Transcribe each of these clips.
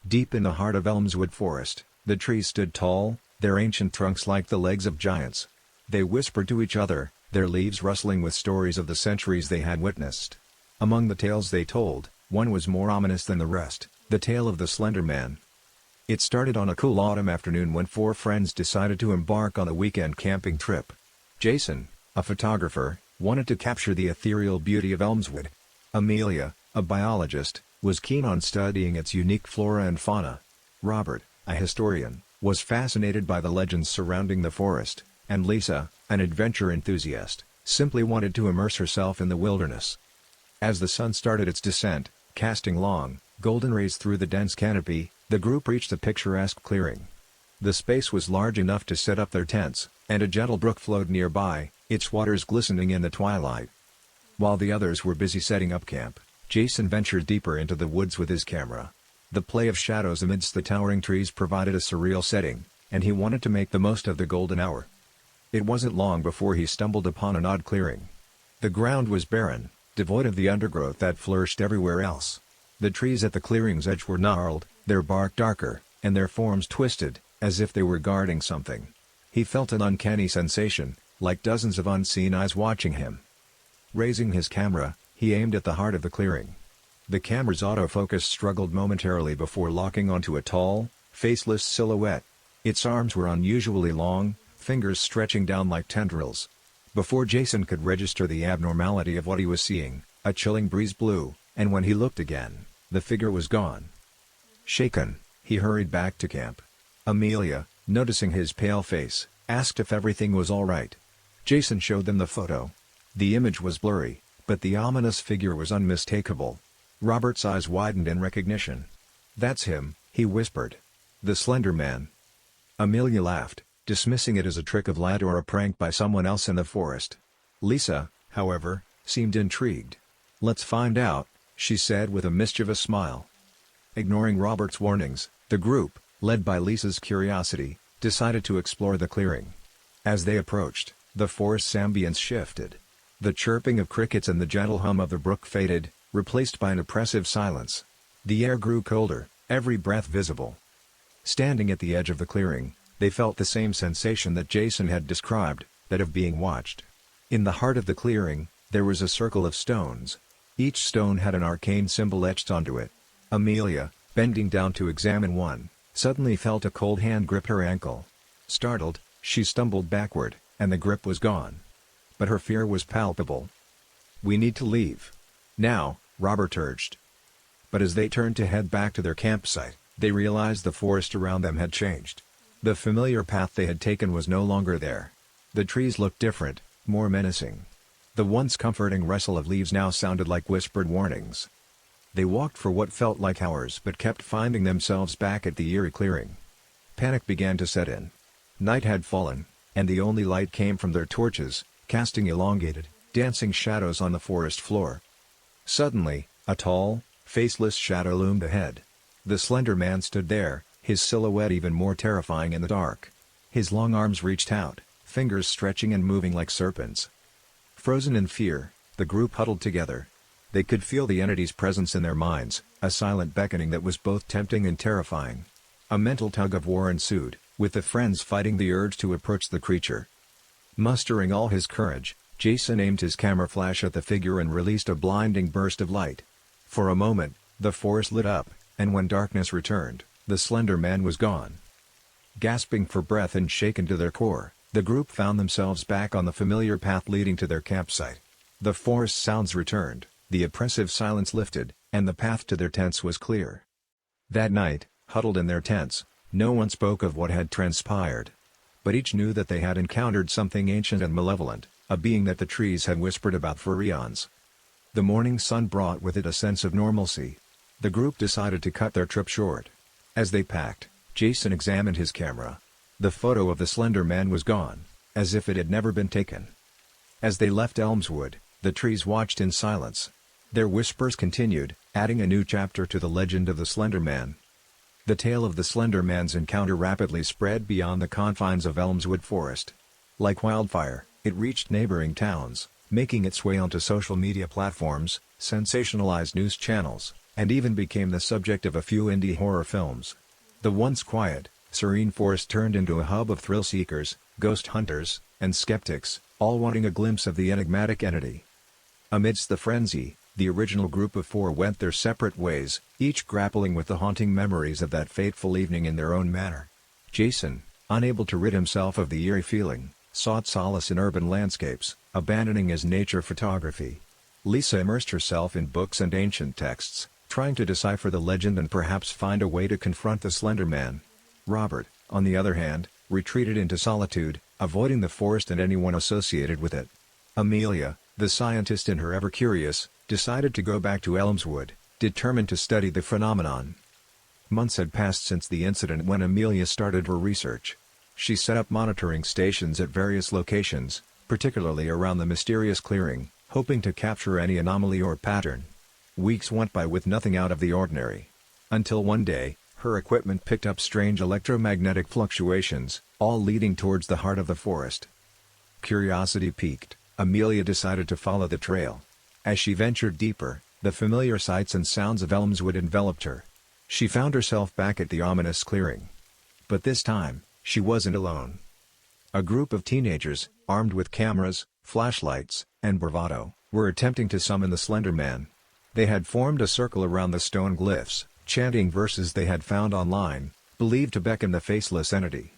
Deep in the heart of Elmswood Forest, the trees stood tall, their ancient trunks like the legs of giants. They whispered to each other, their leaves rustling with stories of the centuries they had witnessed. Among the tales they told, one was more ominous than the rest, the tale of the Slender Man. It started on a cool autumn afternoon when four friends decided to embark on a weekend camping trip. Jason, a photographer, wanted to capture the ethereal beauty of Elmswood. Amelia, a biologist, was keen on studying its unique flora and fauna. Robert, a historian, was fascinated by the legends surrounding the forest, and Lisa, an adventure enthusiast, simply wanted to immerse herself in the wilderness. As the sun started its descent, casting long, golden rays through the dense canopy, the group reached a picturesque clearing. The space was large enough to set up their tents, and a gentle brook flowed nearby, its waters glistening in the twilight. While the others were busy setting up camp, Jason ventured deeper into the woods with his camera. The play of shadows amidst the towering trees provided a surreal setting, and he wanted to make the most of the golden hour. It wasn't long before he stumbled upon an odd clearing. The ground was barren, devoid of the undergrowth that flourished everywhere else. The trees at the clearing's edge were gnarled, their bark darker, and their forms twisted, as if they were guarding something. He felt an uncanny sensation, like dozens of unseen eyes watching him. Raising his camera, he aimed at the heart of the clearing. The camera's autofocus struggled momentarily before locking onto a tall, faceless silhouette. Its arms were unusually long, fingers stretching down like tendrils. Before Jason could register the abnormality of what he was seeing, a chilling breeze blew, and when he looked again, the figure was gone. Shaken, he hurried back to camp. Amelia, noticing his pale face, asked if everything was all right. Jason showed them the photo. The image was blurry, but the ominous figure was unmistakable. Robert's eyes widened in recognition. "That's him," he whispered. "The Slender Man." Amelia laughed, dismissing it as a trick of light or a prank by someone else in the forest. Lisa, however, seemed intrigued. "Let's find out," she said with a mischievous smile. Ignoring Robert's warnings, the group, led by Lisa's curiosity, decided to explore the clearing. As they approached, the forest's ambience shifted. The chirping of crickets and the gentle hum of the brook faded, replaced by an oppressive silence. The air grew colder, every breath visible. Standing at the edge of the clearing, they felt the same sensation that Jason had described, that of being watched. In the heart of the clearing, there was a circle of stones. Each stone had an arcane symbol etched onto it. Amelia, bending down to examine one, suddenly felt a cold hand grip her ankle. Startled, she stumbled backward, and the grip was gone. But her fear was palpable. "We need to leave now," Robert urged. But as they turned to head back to their campsite, they realized the forest around them had changed. The familiar path they had taken was no longer there. The trees looked different, more menacing. The once comforting rustle of leaves now sounded like whispered warnings. They walked for what felt like hours but kept finding themselves back at the eerie clearing. Panic began to set in. Night had fallen, and the only light came from their torches, casting elongated, dancing shadows on the forest floor. Suddenly, a tall, faceless shadow loomed ahead. The Slender Man stood there, his silhouette even more terrifying in the dark. His long arms reached out, fingers stretching and moving like serpents. Frozen in fear, the group huddled together. They could feel the entity's presence in their minds, a silent beckoning that was both tempting and terrifying. A mental tug-of-war ensued, with the friends fighting the urge to approach the creature. Mustering all his courage, Jason aimed his camera flash at the figure and released a blinding burst of light. For a moment, the forest lit up, and when darkness returned, the Slender Man was gone. Gasping for breath and shaken to their core, the group found themselves back on the familiar path leading to their campsite. The forest sounds returned, the oppressive silence lifted, and the path to their tents was clear. That night, huddled in their tents, no one spoke of what had transpired. But each knew that they had encountered something ancient and malevolent, a being that the trees had whispered about for eons. The morning sun brought with it a sense of normalcy. The group decided to cut their trip short. As they packed, Jason examined his camera. The photo of the Slender Man was gone, as if it had never been taken. As they left Elmswood, the trees watched in silence. Their whispers continued, adding a new chapter to the legend of the Slender Man. The tale of the Slender Man's encounter rapidly spread beyond the confines of Elmswood Forest. Like wildfire, it reached neighboring towns, making its way onto social media platforms, sensationalized news channels, and even became the subject of a few indie horror films. The once quiet, serene forest turned into a hub of thrill-seekers, ghost hunters, and skeptics, all wanting a glimpse of the enigmatic entity. Amidst the frenzy, the original group of four went their separate ways, each grappling with the haunting memories of that fateful evening in their own manner. Jason, unable to rid himself of the eerie feeling, sought solace in urban landscapes, abandoning his nature photography. Lisa immersed herself in books and ancient texts, trying to decipher the legend and perhaps find a way to confront the Slender Man. Robert, on the other hand, retreated into solitude, avoiding the forest and anyone associated with it. Amelia, the scientist and her ever-curious, decided to go back to Elmswood, determined to study the phenomenon. Months had passed since the incident when Amelia started her research. She set up monitoring stations at various locations, particularly around the mysterious clearing, hoping to capture any anomaly or pattern. Weeks went by with nothing out of the ordinary. Until one day, her equipment picked up strange electromagnetic fluctuations, all leading towards the heart of the forest. Curiosity piqued, Amelia decided to follow the trail. As she ventured deeper, the familiar sights and sounds of Elmswood enveloped her. She found herself back at the ominous clearing. But this time, she wasn't alone. A group of teenagers, armed with cameras, flashlights, and bravado, were attempting to summon the Slender Man. They had formed a circle around the stone glyphs, chanting verses they had found online, believed to beckon the faceless entity.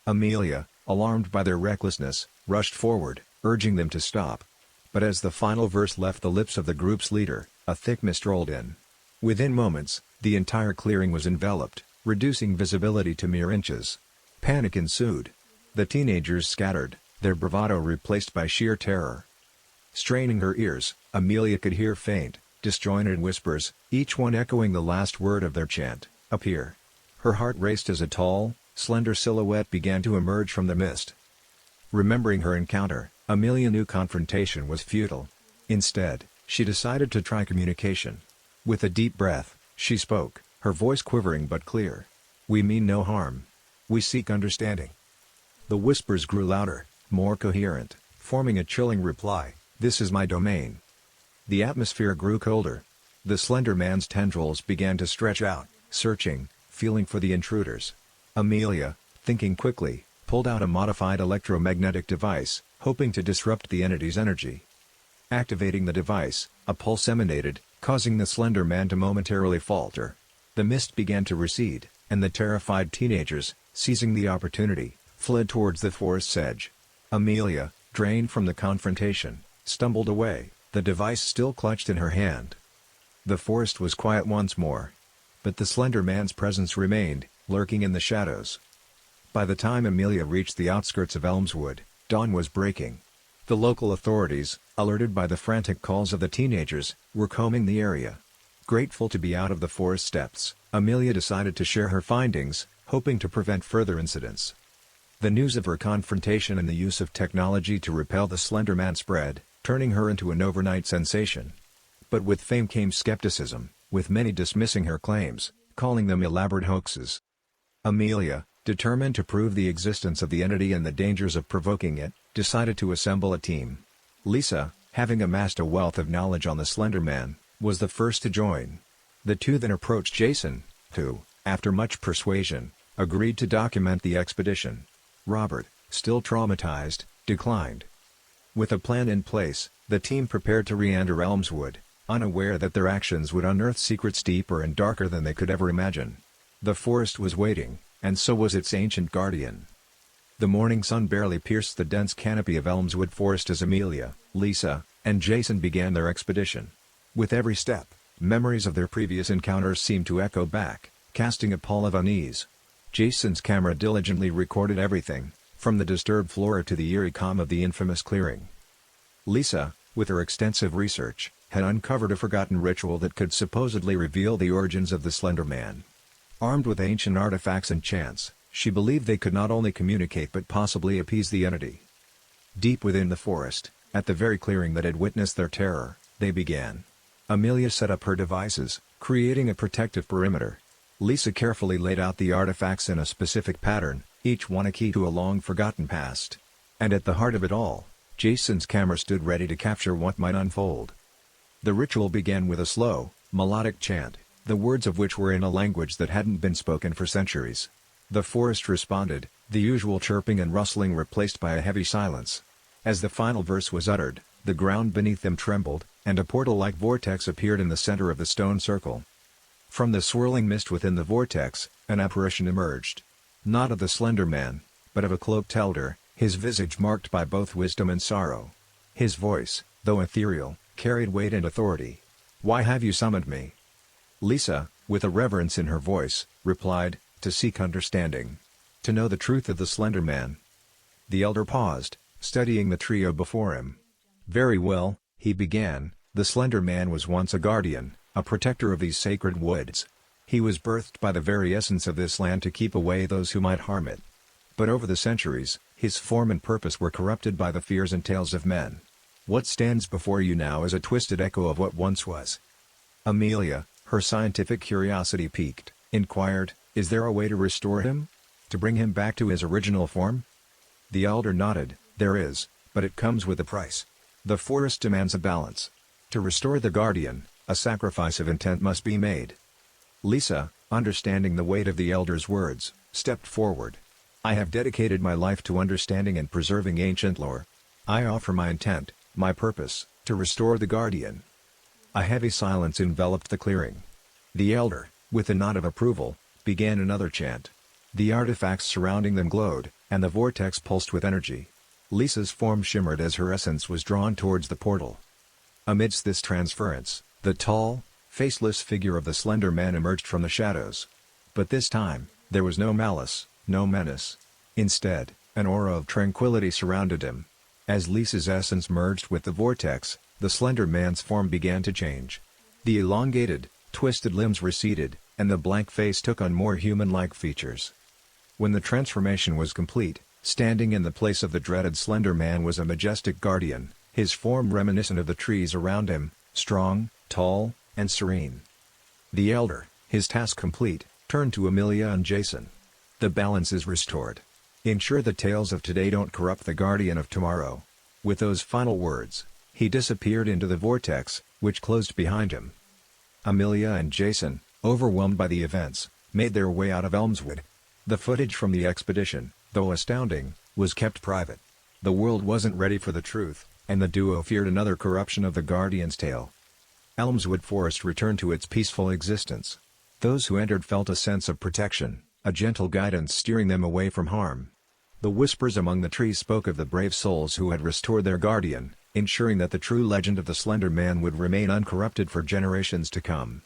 Amelia, alarmed by their recklessness, rushed forward, urging them to stop. But as the final verse left the lips of the group's leader, a thick mist rolled in. Within moments, the entire clearing was enveloped, reducing visibility to mere inches. Panic ensued. The teenagers scattered, their bravado replaced by sheer terror. Straining her ears, Amelia could hear faint, disjointed whispers, each one echoing the last word of their chant, "Appear." Her heart raced as a tall, slender silhouette began to emerge from the mist. Remembering her encounter, Amelia knew confrontation was futile. Instead, she decided to try communication. With a deep breath, she spoke, her voice quivering but clear. "We mean no harm. We seek understanding." The whispers grew louder, more coherent, forming a chilling reply, "This is my domain." The atmosphere grew colder. The Slender Man's tendrils began to stretch out, searching, feeling for the intruders. Amelia, thinking quickly, pulled out a modified electromagnetic device, hoping to disrupt the entity's energy. Activating the device, a pulse emanated, causing the Slender Man to momentarily falter. The mist began to recede, and the terrified teenagers, seizing the opportunity, fled towards the forest's edge. Amelia, drained from the confrontation, stumbled away, the device still clutched in her hand. The forest was quiet once more. But the Slender Man's presence remained, lurking in the shadows. By the time Amelia reached the outskirts of Elmswood, dawn was breaking. The local authorities, alerted by the frantic calls of the teenagers, were combing the area. Grateful to be out of the forest depths, Amelia decided to share her findings, hoping to prevent further incidents. The news of her confrontation and the use of technology to repel the Slender Man spread, turning her into an overnight sensation. But with fame came skepticism, with many dismissing her claims, calling them elaborate hoaxes. Amelia, determined to prove the existence of the entity and the dangers of provoking it, decided to assemble a team. Lisa, having amassed a wealth of knowledge on the Slender Man, was the first to join. The two then approached Jason, who, after much persuasion, agreed to document the expedition. Robert, still traumatized, declined. With a plan in place, the team prepared to re-enter Elmswood, unaware that their actions would unearth secrets deeper and darker than they could ever imagine. The forest was waiting, and so was its ancient guardian. The morning sun barely pierced the dense canopy of Elmswood Forest as Amelia, Lisa, and Jason began their expedition. With every step, memories of their previous encounters seemed to echo back, casting a pall of unease. Jason's camera diligently recorded everything, from the disturbed flora to the eerie calm of the infamous clearing. Lisa, with her extensive research, had uncovered a forgotten ritual that could supposedly reveal the origins of the Slender Man. Armed with ancient artifacts and chants, she believed they could not only communicate but possibly appease the entity. Deep within the forest, at the very clearing that had witnessed their terror, they began. Amelia set up her devices, creating a protective perimeter. Lisa carefully laid out the artifacts in a specific pattern, each one a key to a long-forgotten past. And at the heart of it all, Jason's camera stood ready to capture what might unfold. The ritual began with a slow, melodic chant, the words of which were in a language that hadn't been spoken for centuries. The forest responded, the usual chirping and rustling replaced by a heavy silence. As the final verse was uttered, the ground beneath them trembled, and a portal-like vortex appeared in the center of the stone circle. From the swirling mist within the vortex, an apparition emerged. Not of the Slender Man, but of a cloaked elder, his visage marked by both wisdom and sorrow. His voice, though ethereal, carried weight and authority. "Why have you summoned me?" Lisa, with a reverence in her voice, replied, "To seek understanding. To know the truth of the Slender Man." The elder paused, studying the trio before him. "Very well," he began, "the Slender Man was once a guardian, a protector of these sacred woods. He was birthed by the very essence of this land to keep away those who might harm it. But over the centuries, his form and purpose were corrupted by the fears and tales of men. What stands before you now is a twisted echo of what once was." Amelia, her scientific curiosity piqued, inquired, "Is there a way to restore him? To bring him back to his original form?" The elder nodded, "There is, but it comes with a price. The forest demands a balance. To restore the guardian, a sacrifice of intent must be made." Lisa, understanding the weight of the elder's words, stepped forward. "I have dedicated my life to understanding and preserving ancient lore. I offer my intent, my purpose, to restore the guardian." A heavy silence enveloped the clearing. The elder, with a nod of approval, began another chant. The artifacts surrounding them glowed, and the vortex pulsed with energy. Lisa's form shimmered as her essence was drawn towards the portal. Amidst this transference, the tall, faceless figure of the Slender Man emerged from the shadows. But this time, there was no malice, no menace. Instead, an aura of tranquility surrounded him. As Lisa's essence merged with the vortex, the Slender Man's form began to change. The elongated, twisted limbs receded, and the blank face took on more human-like features. When the transformation was complete, standing in the place of the dreaded Slender Man was a majestic guardian, his form reminiscent of the trees around him, strong, tall, and serene. The elder, his task complete, turned to Amelia and Jason. "The balance is restored. Ensure the tales of today don't corrupt the guardian of tomorrow." With those final words, he disappeared into the vortex, which closed behind him. Amelia and Jason, overwhelmed by the events, made their way out of Elmswood. The footage from the expedition, though astounding, was kept private. The world wasn't ready for the truth, and the duo feared another corruption of the guardian's tale. Elmswood Forest returned to its peaceful existence. Those who entered felt a sense of protection, a gentle guidance steering them away from harm. The whispers among the trees spoke of the brave souls who had restored their guardian, ensuring that the true legend of the Slender Man would remain uncorrupted for generations to come.